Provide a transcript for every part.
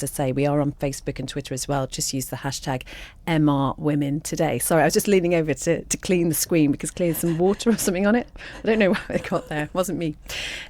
as I say, we are on Facebook and Twitter as well. Just use the hashtag #MRWomenToday. Sorry, I was just leaning over to clean the screen because clearly some water or something on it. I don't know how it got there. It wasn't me.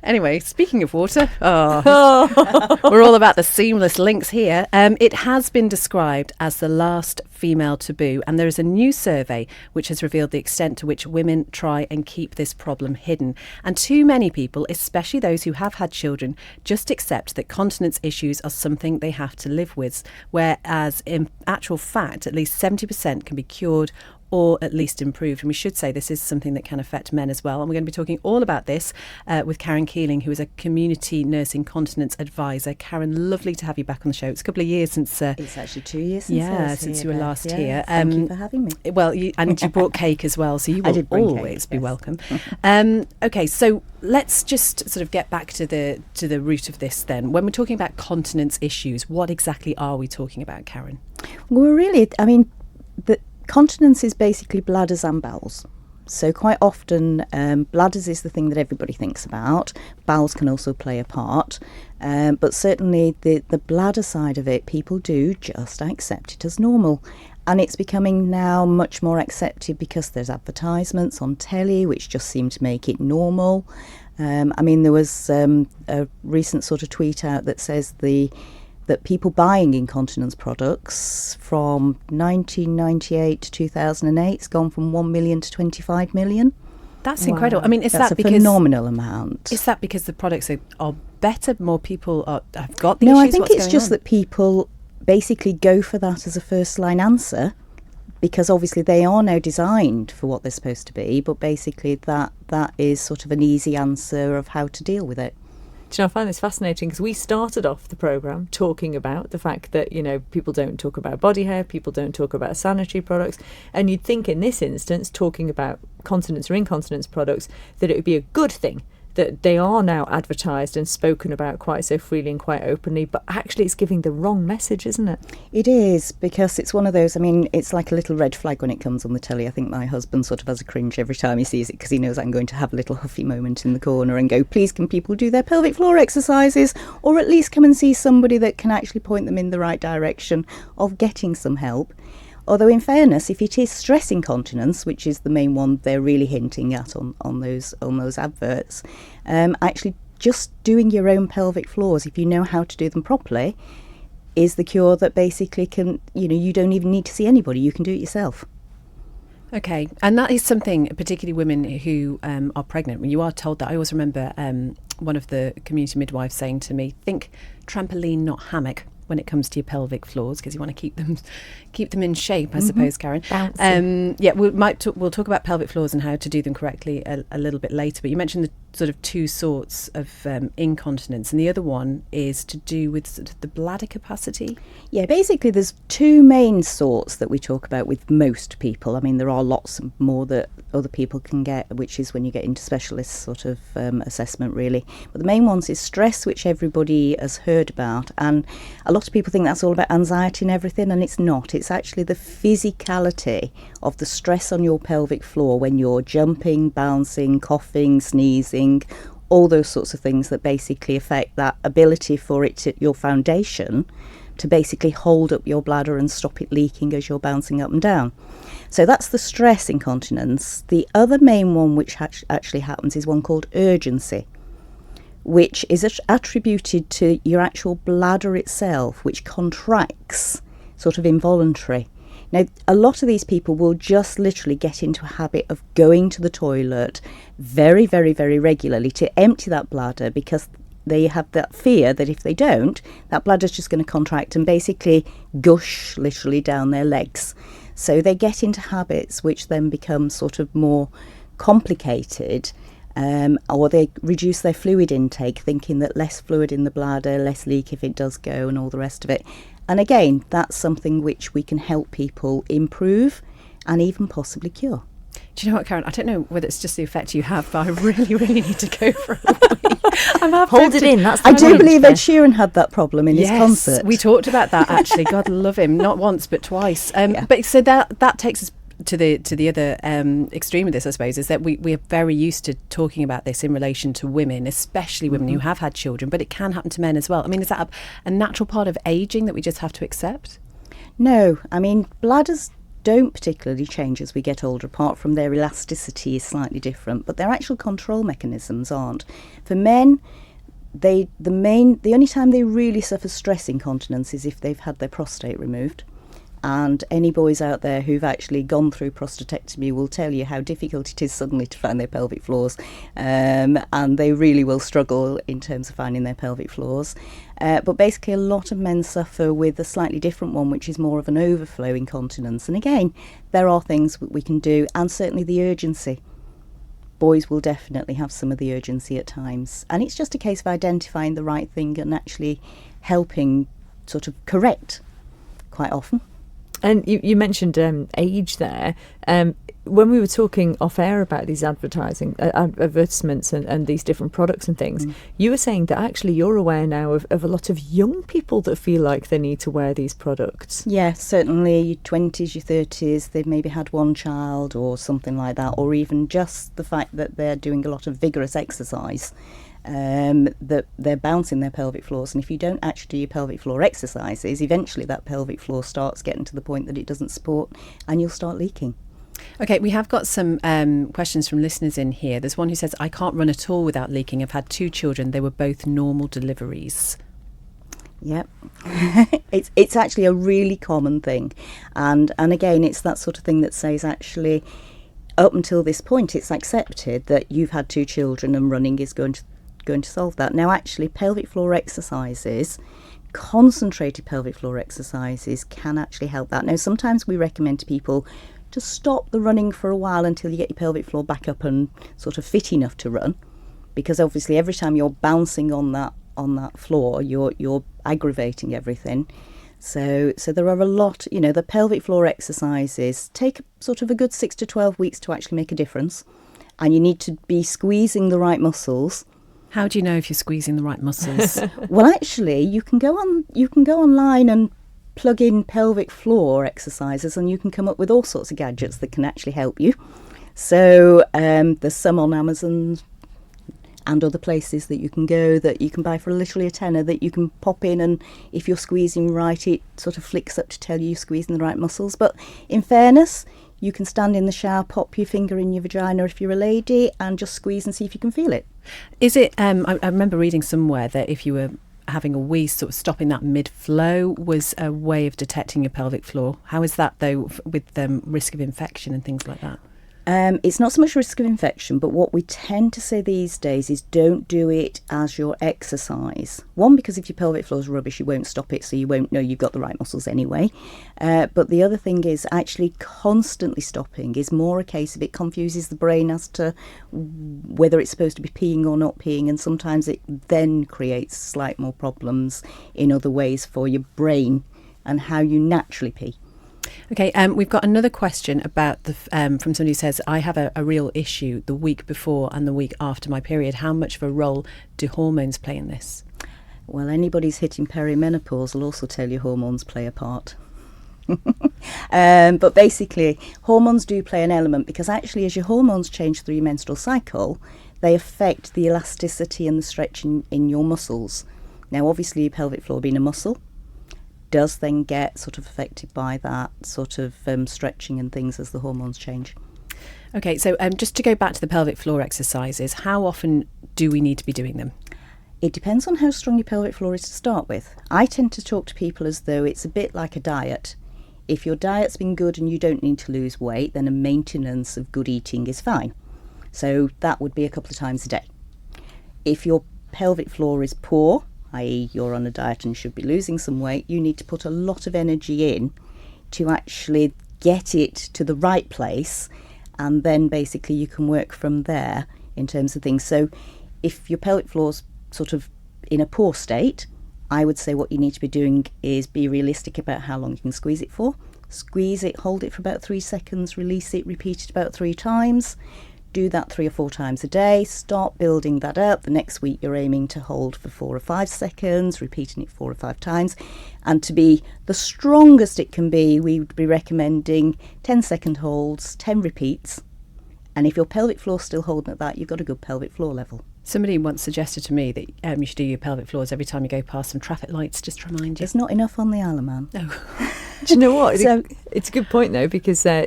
Anyway, speaking of water, we're all about the seamless links here. It has been described as the last female taboo, and there is a new survey which has revealed the extent to which women try and keep this problem hidden. And too many people, especially those who have had children, just accept that continence issues are something they have to live with, whereas in actual fact, at least 70% can be cured or at least improved. And we should say this is something that can affect men as well. And we're going to be talking all about this with Karen Keeling, who is a community nursing continence advisor. Karen, lovely to have you back on the show. It's a couple of years since... it's actually 2 years since you were last here. Thank you for having me. Well, and you brought cake as well, so you will always be welcome. Okay, so let's just sort of get back to the root of this then. When we're talking about continence issues, what exactly are we talking about, Karen? Well, the continence is basically bladders and bowels. So quite often bladders is the thing that everybody thinks about. Bowels can also play a part. But certainly the bladder side of it, people do just accept it as normal. And it's becoming now much more accepted because there's advertisements on telly which just seem to make it normal. There was a recent sort of tweet out that says that people buying incontinence products from 1998 to 2008 has gone from 1 million to 25 million. That's incredible. I mean, that's a phenomenal amount. Is that because the products are better? More people have got the issues? No, I think it's just that people basically go for that as a first line answer, because obviously they are now designed for what they're supposed to be, but basically that is sort of an easy answer of how to deal with it. Do you know, I find this fascinating because we started off the programme talking about the fact that, you know, people don't talk about body hair, people don't talk about sanitary products, and you'd think in this instance, talking about continence or incontinence products, that it would be a good thing that they are now advertised and spoken about quite so freely and quite openly, but actually it's giving the wrong message, isn't it? It is, because it's one of those, I mean, it's like a little red flag when it comes on the telly. I think my husband sort of has a cringe every time he sees it because he knows I'm going to have a little huffy moment in the corner and go, please can people do their pelvic floor exercises, or at least come and see somebody that can actually point them in the right direction of getting some help. Although in fairness, if it is stress incontinence, which is the main one they're really hinting at on those adverts, actually just doing your own pelvic floors, if you know how to do them properly, is the cure that basically can, you don't even need to see anybody, you can do it yourself. Okay, and that is something, particularly women who are pregnant, when you are told that. I always remember one of the community midwives saying to me, think trampoline, not hammock, when it comes to your pelvic floors, because you want to keep them in shape, I suppose, Karen. We'll talk about pelvic floors and how to do them correctly a little bit later. But you mentioned the sort of two sorts of incontinence, and the other one is to do with sort of the bladder capacity. Yeah, basically there's two main sorts that we talk about with most people. I mean, there are lots more that other people can get, which is when you get into specialist sort of assessment, really. But the main ones is stress, which everybody has heard about, and a lot of people think that's all about anxiety and everything, and it's not. It's actually the physicality of the stress on your pelvic floor when you're jumping, bouncing, coughing, sneezing, all those sorts of things that basically affect that ability for it to, your foundation, to basically hold up your bladder and stop it leaking as you're bouncing up and down. So that's the stress incontinence. The other main one which actually happens is one called urgency, which is attributed to your actual bladder itself, which contracts sort of involuntary. Now, a lot of these people will just literally get into a habit of going to the toilet very, very, very regularly to empty that bladder, because they have that fear that if they don't, that bladder's just going to contract and basically gush literally down their legs. So they get into habits which then become sort of more complicated, or they reduce their fluid intake, thinking that less fluid in the bladder, less leak if it does go, and all the rest of it. And again, that's something which we can help people improve and even possibly cure. Do you know what, Karen? I don't know whether it's just the effect you have, but I really, really need to go for a wee. Hold it in. That's I do believe Ed Sheeran had that problem in his concert. We talked about that actually. God love him, not once but twice. But so that takes us to the other extreme of this, I suppose, is that we are very used to talking about this in relation to women, especially women who have had children, but it can happen to men as well. I mean, is that a natural part of ageing that we just have to accept? No, I mean, bladders don't particularly change as we get older, apart from their elasticity is slightly different, but their actual control mechanisms aren't. For men, the only time they really suffer stress incontinence is if they've had their prostate removed. And any boys out there who've actually gone through prostatectomy will tell you how difficult it is suddenly to find their pelvic floors, and they really will struggle in terms of finding their pelvic floors. But basically a lot of men suffer with a slightly different one, which is more of an overflow incontinence. And again, there are things we can do, and certainly the urgency. Boys will definitely have some of the urgency at times. And it's just a case of identifying the right thing and actually helping sort of correct quite often. And you mentioned age there. When we were talking off air about these advertisements and these different products and things, you were saying that actually you're aware now of a lot of young people that feel like they need to wear these products. Yeah, certainly your 20s, your 30s, they've maybe had one child or something like that, or even just the fact that they're doing a lot of vigorous exercise. That they're bouncing their pelvic floors, and if you don't actually do your pelvic floor exercises, eventually that pelvic floor starts getting to the point that it doesn't support and you'll start leaking. Okay, we have got some questions from listeners in here. There's one who says, I can't run at all without leaking. I've had 2 children. They were both normal deliveries. Yep. It's actually a really common thing, and again, it's that sort of thing that says actually up until this point it's accepted that you've had 2 children and running is going to solve that. Now actually pelvic floor exercises, concentrated pelvic floor exercises, can actually help that. Now sometimes we recommend to people to stop the running for a while until you get your pelvic floor back up and sort of fit enough to run, because obviously every time you're bouncing on that floor you're aggravating everything. So there are a lot, the pelvic floor exercises take sort of a good 6 to 12 weeks to actually make a difference, and you need to be squeezing the right muscles. How do you know if you're squeezing the right muscles? Well, actually, you can go online and plug in pelvic floor exercises, and you can come up with all sorts of gadgets that can actually help you. So there's some on Amazon and other places that you can go that you can buy for literally a tenner that you can pop in, and if you're squeezing right, it sort of flicks up to tell you you're squeezing the right muscles. But in fairness, you can stand in the shower, pop your finger in your vagina if you're a lady, and just squeeze and see if you can feel it. Is it, I remember reading somewhere that if you were having a wee, sort of stopping that mid-flow was a way of detecting your pelvic floor. How is that, though, with risk of infection and things like that? It's not so much risk of infection, but what we tend to say these days is don't do it as your exercise. One, because if your pelvic floor is rubbish, you won't stop it, so you won't know you've got the right muscles anyway. But the other thing is actually constantly stopping is more a case of it confuses the brain as to whether it's supposed to be peeing or not peeing, and sometimes it then creates slight more problems in other ways for your brain and how you naturally pee. Okay, we've got another question about from somebody who says, I have a real issue the week before and the week after my period. How much of a role do hormones play in this? Well, anybody's hitting perimenopause will also tell you hormones play a part. But basically, hormones do play an element, because actually as your hormones change through your menstrual cycle, they affect the elasticity and the stretch in your muscles. Now, obviously, your pelvic floor being a muscle does then get sort of affected by that sort of stretching and things as the hormones change. Okay, so just to go back to the pelvic floor exercises, how often do we need to be doing them? It depends on how strong your pelvic floor is to start with. I tend to talk to people as though it's a bit like a diet. If your diet's been good and you don't need to lose weight, then a maintenance of good eating is fine. So that would be a couple of times a day. If your pelvic floor is poor, i.e. you're on a diet and should be losing some weight, you need to put a lot of energy in to actually get it to the right place, and then basically you can work from there in terms of things. So if your pelvic floor's sort of in a poor state, I would say what you need to be doing is be realistic about how long you can squeeze it for. Squeeze it, hold it for about 3 seconds, release it, repeat it about 3 times. Do that 3 or 4 times a day. Start building that up. The next week you're aiming to hold for 4 or 5 seconds, repeating it 4 or 5 times. And to be the strongest it can be, we would be recommending 10-second holds, 10 repeats. And if your pelvic floor's still holding at that, you've got a good pelvic floor level. Somebody once suggested to me that you should do your pelvic floors every time you go past some traffic lights, just to remind you. There's not enough on the Isle of Man. No. Do you know what? So, it's a good point, though, because there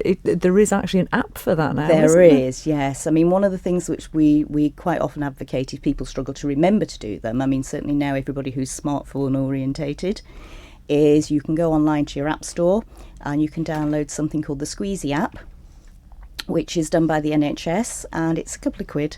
is actually an app for that now. There is, yes. I mean, one of the things which we quite often advocate is people struggle to remember to do them. I mean, certainly now everybody who's smartphone orientated is you can go online to your app store and you can download something called the Squeezy app, which is done by the NHS, and it's a couple of quid.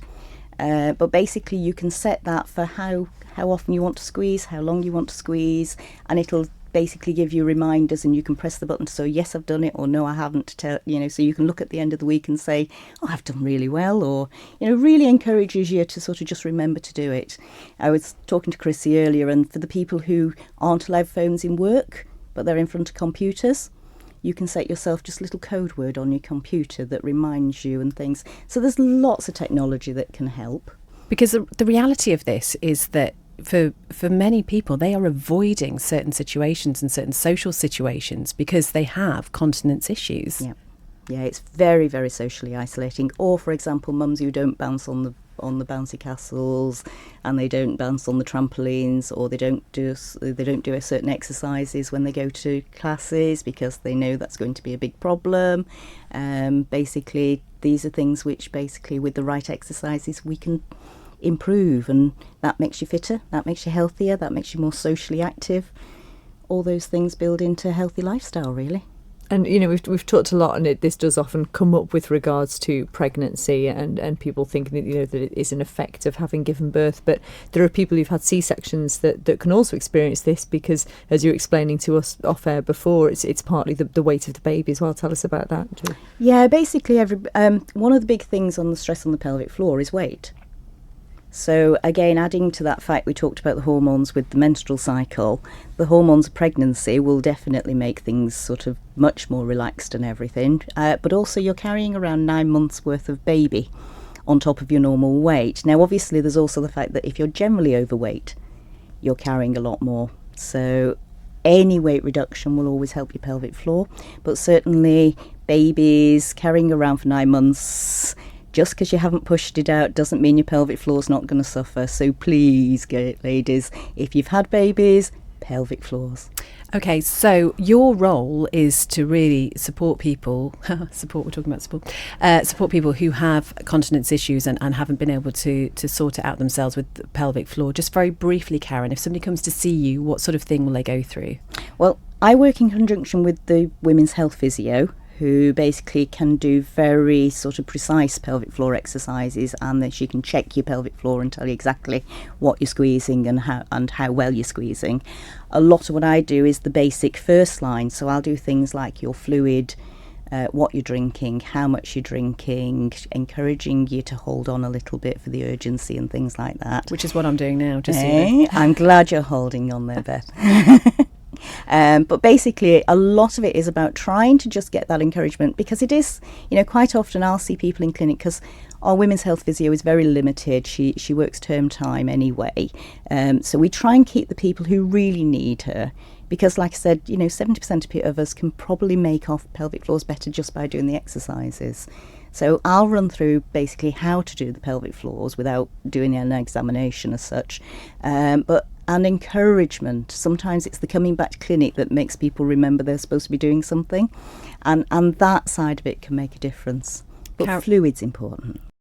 But basically you can set that for how often you want to squeeze, how long you want to squeeze, and it'll basically give you reminders, and you can press the button to say yes, I've done it, or no, I haven't, to tell, so you can look at the end of the week and say, oh, I've done really well, or really encourages you to sort of just remember to do it. I was talking to Chrissy earlier, and for the people who aren't allowed phones in work but they're in front of computers, you can set yourself just a little code word on your computer that reminds you and things. So there's lots of technology that can help. Because the reality of this is that for many people, they are avoiding certain situations and certain social situations because they have continence issues. Yeah, it's very, very socially isolating. Or, for example, mums who don't bounce on the bouncy castles, and they don't bounce on the trampolines, or they don't do certain exercises when they go to classes because they know that's going to be a big problem. Basically, these are things which basically with the right exercises we can improve, and that makes you fitter, that makes you healthier, that makes you more socially active. All those things build into a healthy lifestyle, really. And we've talked a lot, and this does often come up with regards to pregnancy and people thinking that that it is an effect of having given birth. But there are people who've had C-sections that can also experience this because, as you were explaining to us off air before, it's partly the weight of the baby as well. Tell us about that, Jo. Yeah, basically one of the big things on the stress on the pelvic floor is weight. So again, adding to that fact we talked about the hormones with the menstrual cycle, the hormones of pregnancy will definitely make things sort of much more relaxed and everything. But also you're carrying around 9 months worth of baby on top of your normal weight. Now obviously there's also the fact that if you're generally overweight, you're carrying a lot more. So any weight reduction will always help your pelvic floor. But certainly babies carrying around for 9 months, just because you haven't pushed it out doesn't mean your pelvic floor's not going to suffer. So please, ladies, if you've had babies, pelvic floors. Okay, so your role is to really support people, support people who have continence issues and haven't been able to sort it out themselves with the pelvic floor. Just very briefly, Karen, if somebody comes to see you, what sort of thing will they go through? Well, I work in conjunction with the women's health physio, who basically can do very sort of precise pelvic floor exercises, and then she can check your pelvic floor and tell you exactly what you're squeezing and how well you're squeezing. A lot of what I do is the basic first line, so I'll do things like your fluid, what you're drinking, how much you're drinking, encouraging you to hold on a little bit for the urgency and things like that. Which is what I'm doing now, just so you know. I'm glad you're holding on there, Beth. But basically a lot of it is about trying to just get that encouragement, because it is, quite often I'll see people in clinic because our women's health physio is very limited. She works term time anyway. So we try and keep the people who really need her, because like I said, 70% of us can probably make our pelvic floors better just by doing the exercises. So I'll run through basically how to do the pelvic floors without doing an examination as such. And encouragement. Sometimes it's the coming back to clinic that makes people remember they're supposed to be doing something. And that side of it can make a difference. But fluid's important.